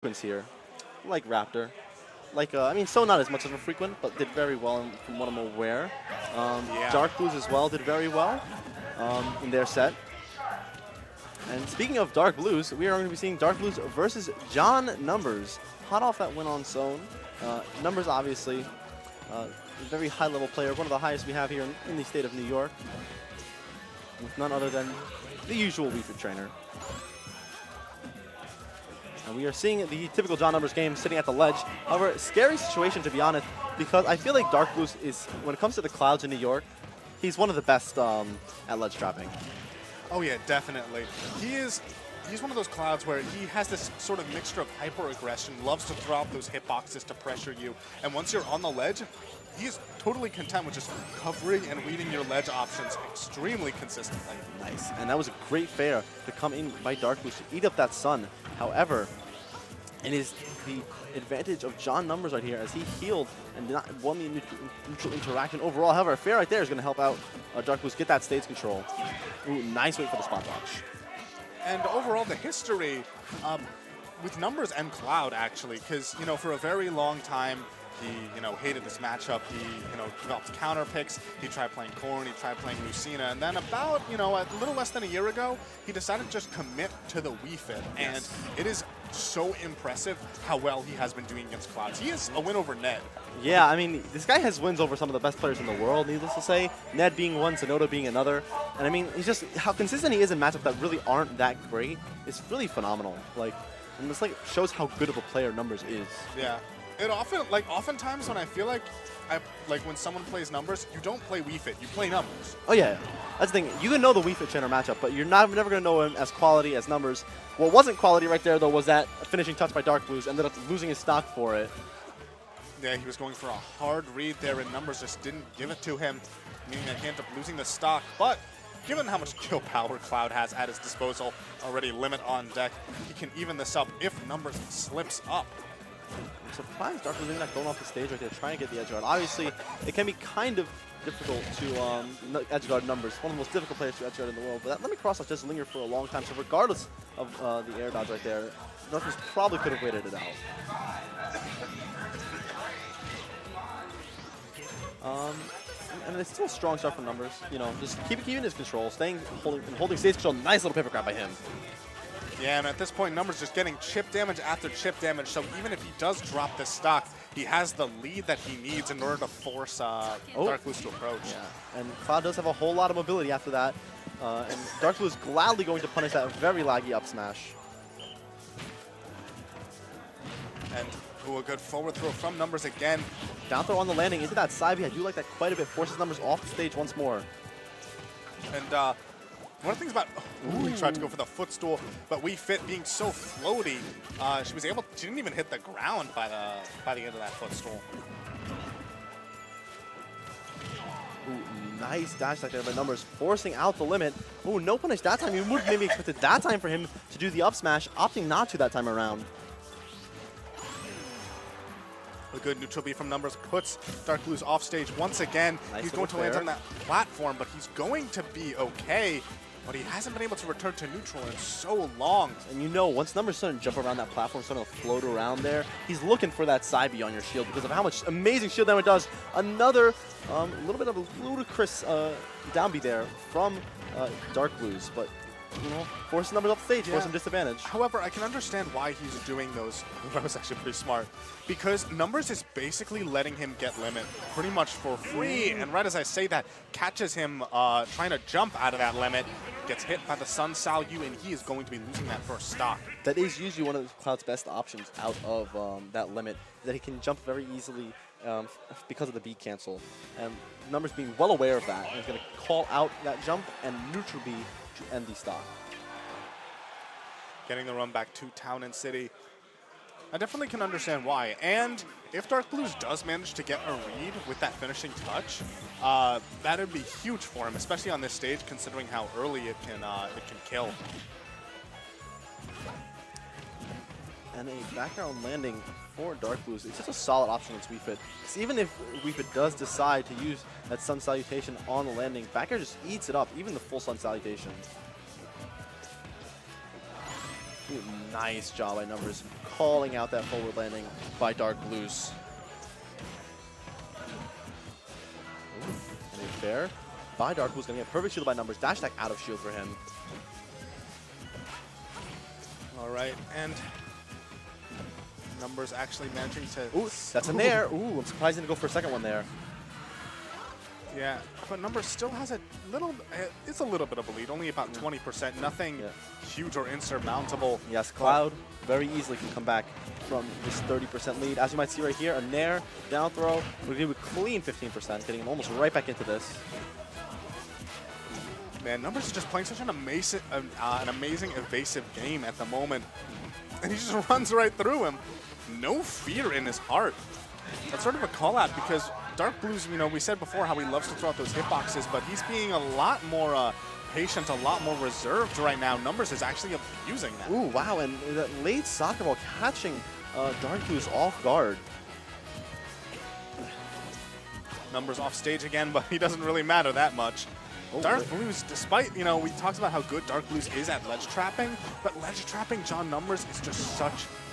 frequents here, like Raptor. Like, I mean, so not as much of a frequent, but did very well from what I'm aware. Yeah. DarkBlues as well did very well in their set. And speaking of DarkBlues, we are going to be seeing DarkBlues versus John Numbers. Hot off that win on Zone. Numbers, obviously, a very high-level player, one of the highest we have here in the state of New York, with none other than the usual Wii Fit trainer. And we are seeing the typical John Numbers game sitting at the ledge. However, scary situation, to be honest, because I feel like DarkBlues is, when it comes to the clouds in New York, he's one of the best at ledge trapping. Oh yeah, definitely. He's one of those clouds where he has this sort of mixture of hyper-aggression, loves to throw out those hitboxes to pressure you, and once you're on the ledge, he's totally content with just covering and reading your ledge options extremely consistently. Nice, and that was a great fair to come in by DarkBlues to eat up that sun. However, it is the advantage of John Numbers right here as he healed and did not won the neutral interaction overall. However, a fair right there is going to help out DarkBlues get that stage control. Ooh, nice wait for the spot dodge. And overall, the history with Numbers and Cloud, actually, because, you know, for a very long time, he, hated this matchup. He, developed counter picks. He tried playing Corrin. He tried playing Lucina. And then about, a little less than a year ago, he decided to just commit to the Wii Fit. And it is so impressive how well he has been doing against Clouds. He is a win over Ned. Yeah, I mean, this guy has wins over some of the best players in the world, needless to say. Ned being one, Sonoda being another. And I mean, he's just, how consistent he is in matchups that really aren't that great is really phenomenal. Like, and this shows how good of a player Numbers is. Yeah. It oftentimes when I feel like, when someone plays Numbers, you don't play Wii Fit, you play Numbers. Oh yeah, that's the thing. You can know the Wii Fit trainer matchup, but you're never going to know him as quality as Numbers. What wasn't quality right there, though, was that finishing touch by DarkBlues. Ended up losing his stock for it. Yeah, he was going for a hard read there, and Numbers just didn't give it to him, meaning that he ended up losing the stock. But given how much kill power Cloud has at his disposal, already limit on deck, he can even this up if Numbers slips up. I'm surprised DarkBlues is not going off the stage right there, trying to get the edge guard. Obviously, it can be kind of difficult to edge guard Numbers. One of the most difficult players to edge guard in the world. But that let me cross just linger for a long time. So regardless of the air dodge right there, DarkBlues probably could have waited it out. And it's still a strong start from Numbers. Just keeping his control, holding stage control. Nice little paper grab by him. Yeah, and at this point, Numbers just getting chip damage after chip damage, so even if he does drop this stock, he has the lead that he needs in order to force DarkBlues to approach. Yeah, and Cloud does have a whole lot of mobility after that, and DarkBlues is gladly going to punish that very laggy up smash. And a good forward throw from Numbers again. Down throw on the landing into that side B. I do like that quite a bit. Forces Numbers off the stage once more. And one of the things about, he tried to go for the footstool, but Wii Fit being so floaty, she didn't even hit the ground by the end of that footstool. Ooh, nice dash like there by Numbers, forcing out the limit. Ooh, no punish that time. You would maybe expected that time for him to do the up smash, opting not to that time around. A good neutral B from Numbers puts DarkBlues off stage once again. Nice, he's going to land on that platform, but he's going to be okay. But he hasn't been able to return to neutral in so long. And once Numbers starting to jump around that platform, starting to float around there, he's looking for that side B on your shield because of how much amazing shield damage it does. Another little bit of a ludicrous down B there from DarkBlues, but forcing Numbers off the stage, forcing disadvantage. However, I can understand why he's doing those. That was actually pretty smart. Because Numbers is basically letting him get limit pretty much for free. And right as I say that, catches him trying to jump out of that limit, gets hit by the Sun Salyu, and he is going to be losing that first stock. That is usually one of Cloud's best options out of that limit, that he can jump very easily because of the B cancel. And Numbers being well aware of that, and he's going to call out that jump and neutral B to end the stock. Getting the run back to Town and City. I definitely can understand why. And if DarkBlues does manage to get a read with that finishing touch, that would be huge for him, especially on this stage, considering how early it can kill. And a background landing for DarkBlues. It's just a solid option against Wii Fit. Because even if Wii Fit does decide to use that Sun Salutation on the landing, back air just eats it up, even the full Sun Salutation. Ooh, Nice job by Numbers, calling out that forward landing by DarkBlues. And a fair by DarkBlues, gonna get perfect shield by Numbers. Dash attack out of shield for him. All right, and Numbers actually managing to... Ooh, that's in there. Ooh, I'm surprised he didn't go for a second one there. Yeah, but Numbers still has a little, it's a little bit of a lead, only about 20%, nothing huge or insurmountable. Yes, Cloud very easily can come back from this 30% lead. As you might see right here, a Nair, down throw, we're going to do a clean 15%, getting him almost right back into this. Man, Numbers is just playing such an amazing evasive game at the moment. And he just runs right through him. No fear in his heart. That's sort of a call out because DarkBlues, you know, we said before how he loves to throw out those hitboxes, but he's being a lot more patient, a lot more reserved right now. Numbers is actually abusing that. Ooh, wow, and that late soccer ball catching DarkBlues off guard. Numbers off stage again, but he doesn't really matter that much. Oh, DarkBlues, despite, you know, we talked about how good DarkBlues is at ledge trapping, but ledge trapping John Numbers is just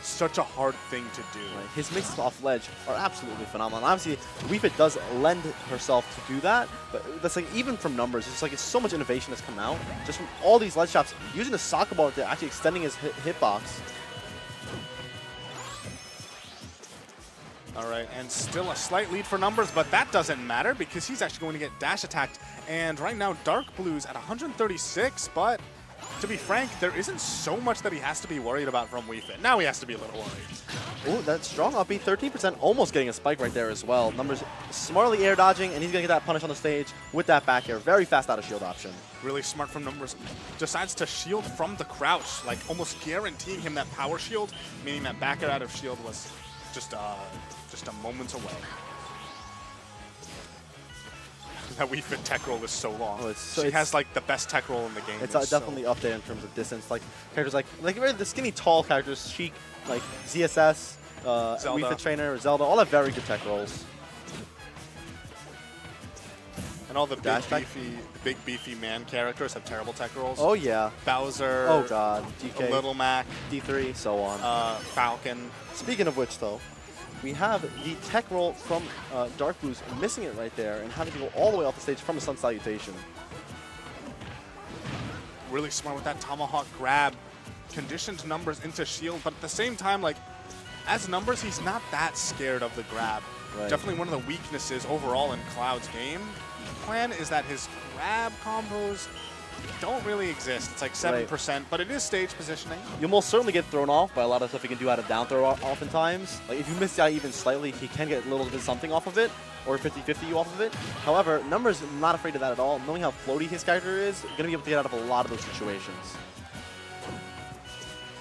such a hard thing to do. Right. His mixes off ledge are absolutely phenomenal. And obviously, Weefit does lend herself to do that, but that's like even from Numbers, it's like it's so much innovation that's come out just from all these ledge traps, using the soccer ball to actually extending his hitbox. All right, and still a slight lead for Numbers, but that doesn't matter because he's actually going to get dash attacked. And right now, DarkBlues at 136, but to be frank, there isn't so much that he has to be worried about from Weefit. Now he has to be a little worried. Ooh, that strong upbeat, 13%, almost getting a spike right there as well. Numbers smartly air dodging, and he's going to get that punish on the stage with that back air. Very fast out of shield option. Really smart from Numbers. Decides to shield from the crouch, like almost guaranteeing him that power shield, meaning that back air out of shield was just a moment away. That Weefit tech roll is so long. Oh, she has like the best tech roll in the game. It's definitely up there in terms of distance. Like characters like the skinny tall characters, Sheik, like ZSS, Weefit Trainer, Zelda, all have very good tech rolls. And all the big beefy man characters have terrible tech rolls. Oh yeah. Bowser. Oh god. DK. Little Mac. D3, so on. Falcon. Speaking of which, though, we have the tech roll from DarkBlues missing it right there and having to go all the way off the stage from a Sun Salutation. Really smart with that Tomahawk grab. Conditioned Numbers into shield, but at the same time, like, as Numbers, he's not that scared of the grab. Right. Definitely one of the weaknesses overall in Cloud's game plan is that his grab combos don't really exist. It's like 7%, but it is stage positioning. You'll most certainly get thrown off by a lot of stuff he can do out of down throw oftentimes. Like if you miss out even slightly, he can get a little bit something off of it, or 50-50 you off of it. However, Numbers not afraid of that at all. Knowing how floaty his character is, going to be able to get out of a lot of those situations.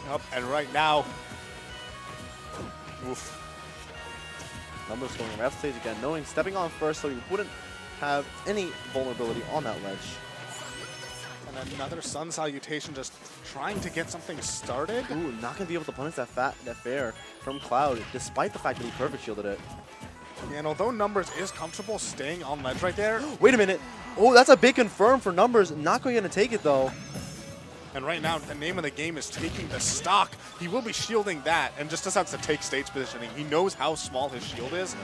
Yep, and right now, oof. Numbers going right off the stage again, knowing stepping on first so he wouldn't have any vulnerability on that ledge. And another Sun Salutation, just trying to get something started. Ooh, not going to be able to punish that fair from Cloud, despite the fact that he perfect shielded it. Yeah, and although Numbers is comfortable staying on ledge right there. Wait a minute. Oh, that's a big confirm for Numbers. Not going to take it, though. And right now, the name of the game is taking the stock. He will be shielding that, and just decides to take stage positioning. He knows how small his shield is,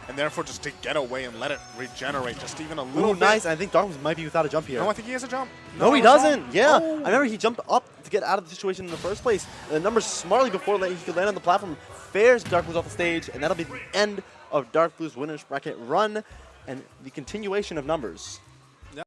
and therefore just to get away and let it regenerate just even a little bit. Nice. I think DarkBlues might be without a jump here. No, I think he has a jump. No, he doesn't. Yeah. Oh. I remember he jumped up to get out of the situation in the first place. And Numbers smartly before he could land on the platform, fares DarkBlues off the stage, and that'll be the end of DarkBlues winner's bracket run and the continuation of Numbers.